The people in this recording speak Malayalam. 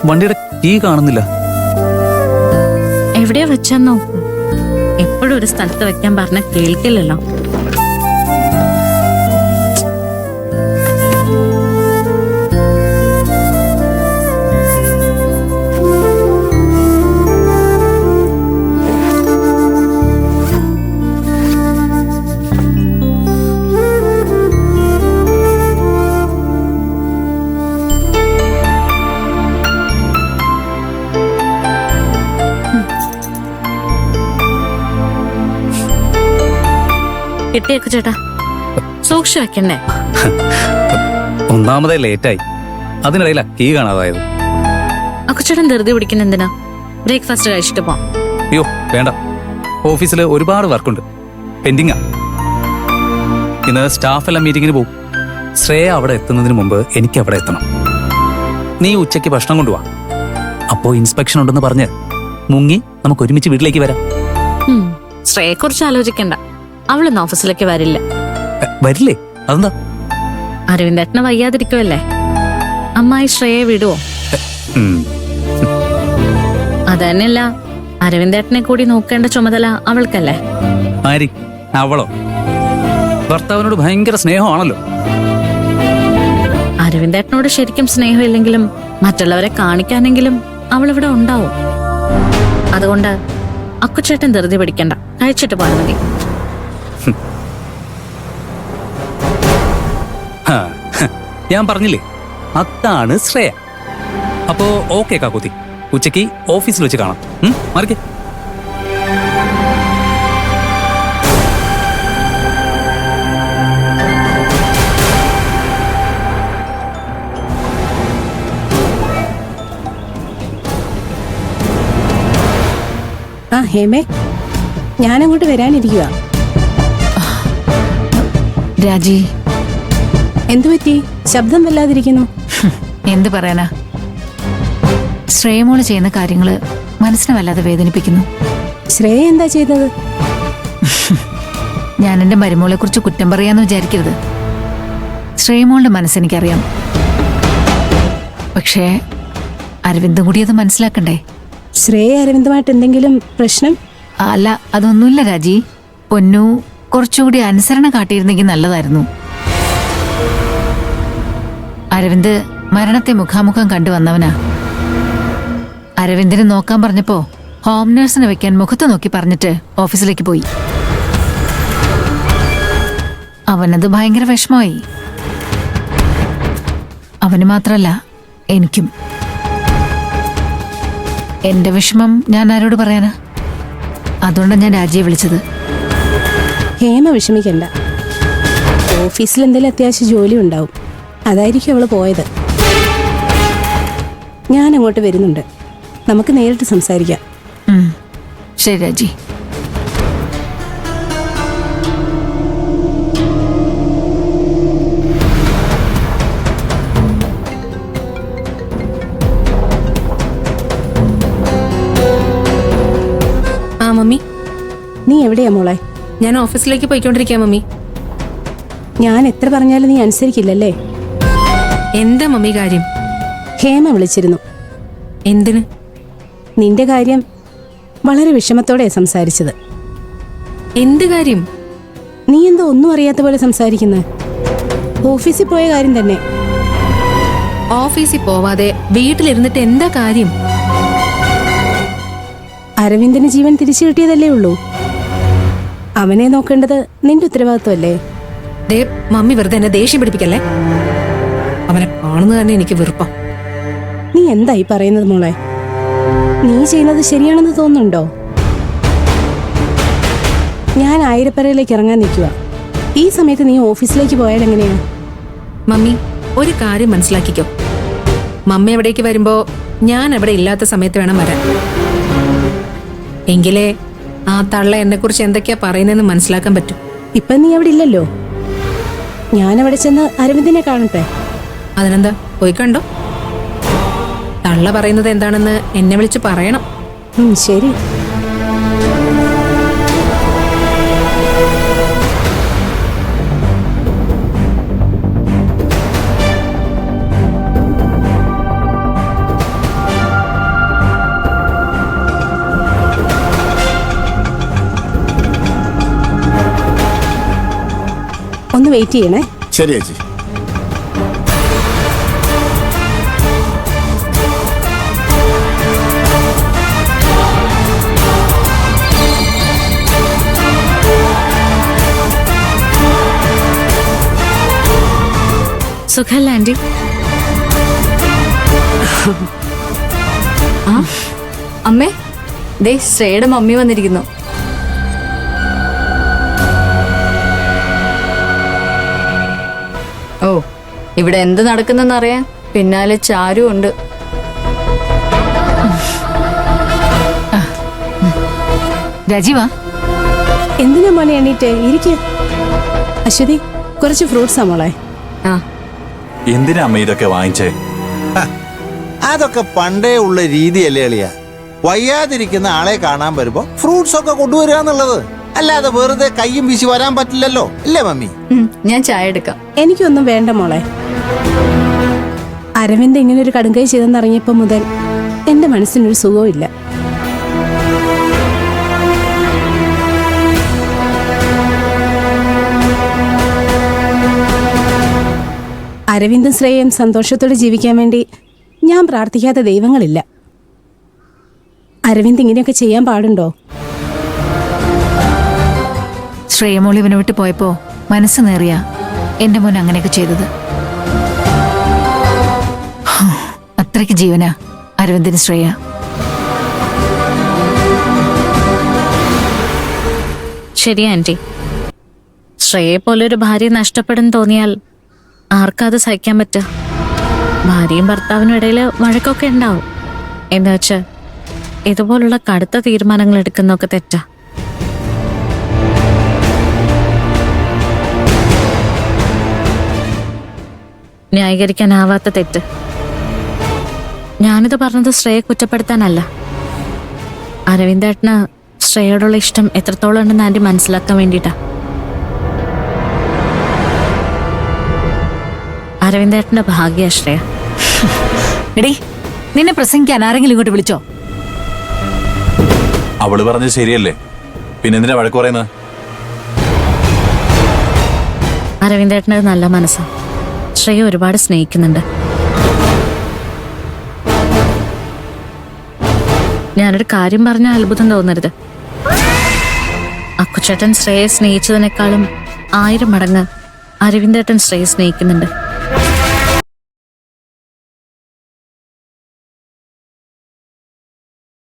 വണ്ടിയുടെ കീ കാണുന്നില്ല. എവിടെയാ വെച്ചാ നോക്കൂ. എപ്പോഴും ഒരു സ്ഥലത്ത് വെക്കാൻ പറഞ്ഞ കേൾക്കില്ലല്ലോ. കിട്ടിയേക്കു ചേട്ടാ, സൂക്ഷിച്ചു വെക്കണ്ടേ? ഒന്നാമതേ ലേറ്റായി, അതിനിടയിലാ കീ കാണാതായത്. അക്കുച്ചേട്ടൻ ധൃതി പിടിക്കുന്ന എന്തിനാ? ബ്രേക്ക്ഫാസ്റ്റ് കഴിച്ചിട്ട് പോവാം. അയ്യോ വേണ്ട, ഓഫീസിൽ ഒരുപാട് വർക്കുണ്ട്, പെൻഡിങ്ങാ. ഇന്ന് സ്റ്റാഫ് എല്ലാം മീറ്റിങ്ങിന് പോകും. ശ്രേയ അവിടെ എത്തുന്നതിന് മുമ്പ് എനിക്ക് അവിടെ എത്തണം. നീ ഉച്ചയ്ക്ക് ഭക്ഷണം കൊണ്ടുപോവാ. അപ്പോ ഇൻസ്പെക്ഷൻ ഉണ്ടെന്ന് പറഞ്ഞ് മുങ്ങി നമുക്ക് ഒരുമിച്ച് വീട്ടിലേക്ക് വരാം. ശ്രേയെ കുറിച്ച് ആലോചിക്കണ്ട, അവളൊന്നും ഓഫീസിലേക്ക് വരില്ല. വരില്ലേ? അതെന്താ? അരവിന്ദേട്ടന് വയ്യാതിരിക്കുമല്ലേ, അമ്മായി ശ്രേയെ വിടുവോ? അതന്നെയല്ല, അരവിന്ദേട്ടനെ കൂടി നോക്കേണ്ട ചുമതല അവൾക്കല്ലേ. ആരി? അവളോ? ഭർത്താവിനോട് ഭയങ്കര സ്നേഹമാണല്ലോ. അരവിന്ദേട്ടനോട് ശരിക്കും സ്നേഹമില്ലെങ്കിലും മറ്റുള്ളവരെ കാണിക്കാനെങ്കിലും അവളിവിടെ ഉണ്ടാവും. അതുകൊണ്ട് അക്കുച്ചേട്ടൻ ധൃതി പിടിക്കണ്ട, കഴിച്ചിട്ട് പോയാൽ മതി. ഞാൻ പറഞ്ഞില്ലേ, അതാണ് ശ്രേയ. അപ്പോ ഓക്കെ കാക്കുത്തി, ഉച്ചയ്ക്ക് ഓഫീസിൽ വെച്ച് കാണാം. മറിക്കേ. ആ ഹേമേ, ഞാനങ്ങോട്ട് വരാനിരിക്കുക. രാജി, എന്തുപറ്റി? ശബ്ദം വല്ലാതിരിക്കുന്നു. എന്ത് പറയാനാ, ശ്രേയമോള് ചെയ്യുന്ന കാര്യങ്ങള് മനസ്സിനെ വല്ലാതെ വേദനിപ്പിക്കുന്നു. ശ്രേയ എന്താ ചെയ്തത്? ഞാൻ എന്റെ മരുമോളെ കുറിച്ച് കുറ്റം പറയാന്ന് വിചാരിക്കരുത്. ശ്രേയമോളുടെ മനസ്സെനിക്കറിയാം. പക്ഷേ അരവിന്ദും കൂടി അത് മനസ്സിലാക്കണ്ടേ? ശ്രേയ അരവിന്ദുമായിട്ട് എന്തെങ്കിലും പ്രശ്നം? അല്ല, അതൊന്നുമില്ല രാജി. പൊന്നു കുറച്ചുകൂടി അനുസരണ കാട്ടിയിരുന്നെങ്കിൽ നല്ലതായിരുന്നു. അരവിന്ദ് മരണത്തെ മുഖാമുഖം കണ്ടുവന്നവനാ. അരവിന്ദിനെ നോക്കാൻ പറഞ്ഞപ്പോ ഹോം നഴ്സിനെ വെക്കാൻ മുഖത്ത് നോക്കി പറഞ്ഞിട്ട് ഓഫീസിലേക്ക് പോയി. അവനത് ഭയങ്കര വിഷമമായി. അവന് മാത്രല്ല, എനിക്കും. എന്റെ വിഷമം ഞാൻ ആരോട് പറയാനാ? അതുകൊണ്ടാണ് ഞാൻ രാജിയെ വിളിച്ചത്. ഹേമ വിഷമിക്കണ്ട, ഓഫീസിൽ എന്തെങ്കിലും അത്യാവശ്യ ജോലി ഉണ്ടാവും, അതായിരിക്കും അവള് പോയത്. ഞാൻ അങ്ങോട്ട് വരുന്നുണ്ട്, നമുക്ക് നേരിട്ട് സംസാരിക്കാം. ശരി രാജി. ആ മമ്മി, നീ എവിടെയാ മോളെ? ഞാൻ ഓഫീസിലേക്ക് പോയിക്കൊണ്ടിരിക്കാം മമ്മി. ഞാൻ എത്ര പറഞ്ഞാലും നീ അനുസരിക്കില്ലല്ലേ? എന്താ മമ്മി കാര്യം? ഹേമ വിളിച്ചിരുന്നു. എന്തിന്? നിന്റെ കാര്യം വളരെ വിഷമത്തോടെ സംസാരിച്ചത്. എന്ത് കാര്യം? നീ എന്തോ ഒന്നും അറിയാത്ത പോലെ സംസാരിക്കുന്നത്. ഓഫീസിൽ പോയ കാര്യം തന്നെ. ഓഫീസിൽ പോവാതെ വീട്ടിലിരുന്നിട്ട് എന്താ കാര്യം? അരവിന്ദന് ജീവൻ തിരിച്ചു കിട്ടിയതല്ലേ ഉള്ളൂ. അവനെ നോക്കേണ്ടത് നിന്റെ ഉത്തരവാദിത്വമല്ലേ? ദേ മമ്മി വെറുതെ എന്നെ ദേഷ്യം പിടിപ്പിക്കല്ലേ. അവനെ കാണുന്നത് തന്നെ എനിക്ക് വെറുപ്പാ. നീ എന്തായി പറയുന്നത് മോളെ? നീ ചെയ്യുന്നത് ശരിയാണെന്ന് തോന്നുന്നുണ്ടോ? ഞാൻ ആയിരപ്പറയിലേക്ക് ഇറങ്ങാൻ നിൽക്കുക. ഈ സമയത്ത് നീ ഓഫീസിലേക്ക് പോയാൽ എങ്ങനെയാ? മമ്മി, ഒരു കാര്യം മനസ്സിലാക്കിക്കോ. മമ്മി എവിടേക്ക് വരുമ്പോ ഞാൻ അവിടെ ഇല്ലാത്ത സമയത്ത് വേണം വരാൻ. എങ്കിലേ ആ തള്ള എന്നെ കുറിച്ച് എന്തൊക്കെയാ പറയുന്നതെന്ന് മനസ്സിലാക്കാൻ പറ്റും. ഇപ്പൊ നീ അവിടെ ഇല്ലല്ലോ. ഞാൻ അവിടെ ചെന്ന് അരവിന്ദിനെ കാണട്ടെ. അതിനെന്താ, പോയി കണ്ടോ. തള്ള പറയുന്നത് എന്താണെന്ന് എന്നെ വിളിച്ച് പറയണം. ശരി. ഒന്ന് വെയിറ്റ് ചെയ്യണേ. ശരി ചേച്ചി. സുഖല്ല ആന്റി? അമ്മേ, ദേ ശ്രേയുടെ മമ്മി വന്നിരിക്കുന്നു. ഓ, ഇവിടെ എന്ത് നടക്കുന്നെന്നറിയാൻ പിന്നാലെ ചാരു ഉണ്ട്. രാജീവാ, എന്തിനാ മോനെ എണീറ്റ് ഇരിക്കുക. അശ്വതി, കുറച്ച് ഫ്രൂട്ട്സാ മോളെ. ആ, എന്തിനാ അമ്മ ഇതൊക്കെ വാങ്ങിച്ചേ? അതൊക്കെ പണ്ടേ ഉള്ള രീതിയല്ലേ എളിയ. വയ്യാതിരിക്കുന്ന ആളെ കാണാൻ വരുമ്പോ ഫ്രൂട്ട്സ് ഒക്കെ കൊണ്ടുവരിക എന്നുള്ളത്. അല്ലാതെ വെറുതെ കയ്യും വീശി വരാൻ പറ്റില്ലല്ലോ, അല്ലേ മമ്മി? ഞാൻ ചായ എടുക്കാം. എനിക്കൊന്നും വേണ്ട മോളെ. അരവിന്ദ് ഇങ്ങനെ ഒരു കടുങ്കൈ ചെയ്തെന്നറിഞ്ഞപ്പോ മുതൽ എന്റെ മനസ്സിനൊരു സുഖവും ഇല്ല. അരവിന്ദും ശ്രേയയും സന്തോഷത്തോടെ ജീവിക്കാൻ വേണ്ടി ഞാൻ പ്രാർത്ഥിക്കാത്ത ദൈവങ്ങളില്ല. അരവിന്ദ് ഇങ്ങനെയൊക്കെ ചെയ്യാൻ പാടുണ്ടോ? ശ്രേയമോൾ ഇവനെ വിട്ട് പോയപ്പോ മനസ്സ് നേറിയ എന്റെ മോൻ അങ്ങനെയൊക്കെ ചെയ്തത്. അത്രയ്ക്ക് ജീവനാ അരവിന്ദിന് ശ്രേയ. ശരി ആന്റി, ശ്രേയെ പോലൊരു ഭാര്യ നഷ്ടപ്പെടും തോന്നിയാൽ ആർക്കത് സഹിക്കാൻ പറ്റുക? ഭാര്യയും ഭർത്താവിനും ഇടയിൽ വഴക്കൊക്കെ ഉണ്ടാവും. എന്ന് വെച്ച് ഇതുപോലുള്ള കടുത്ത തീരുമാനങ്ങൾ എടുക്കുന്നൊക്കെ തെറ്റാ. ന്യായീകരിക്കാനാവാത്ത തെറ്റ്. ഞാനിത് പറഞ്ഞത് ശ്രേയെ കുറ്റപ്പെടുത്താനല്ല. അരവിന്ദേട്ടന് ശ്രേയോടുള്ള ഇഷ്ടം എത്രത്തോളം ഉണ്ടെന്ന് ആന്റി മനസ്സിലാക്കാൻ വേണ്ടിയിട്ടാ. അരവിന്ദേട്ടന്റെ ഭാഗ്യ ശ്രേയ. എടീ, നിന്നെ പ്രസംഗിക്കാൻ ആരെങ്കിലും ഇങ്ങോട്ട് വിളിച്ചോ? അവള് പറഞ്ഞത് ശരിയല്ലേ, പിന്നെന്തിനാ വഴക്ക് പറയുന്നത്? അരവിന്ദേട്ടന് നല്ല മനസ്സാ. ശ്രേയ ഒരുപാട് സ്നേഹിക്കുന്നുണ്ട്. ഞാനൊരു കാര്യം പറഞ്ഞാൽ അത്ഭുതം തോന്നരുത്. അക്കുച്ചേട്ടൻ ശ്രേയെ സ്നേഹിച്ചതിനേക്കാളും 1000 മടങ്ങ് അരവിന്ദേട്ടൻ ശ്രേയെ സ്നേഹിക്കുന്നുണ്ട്.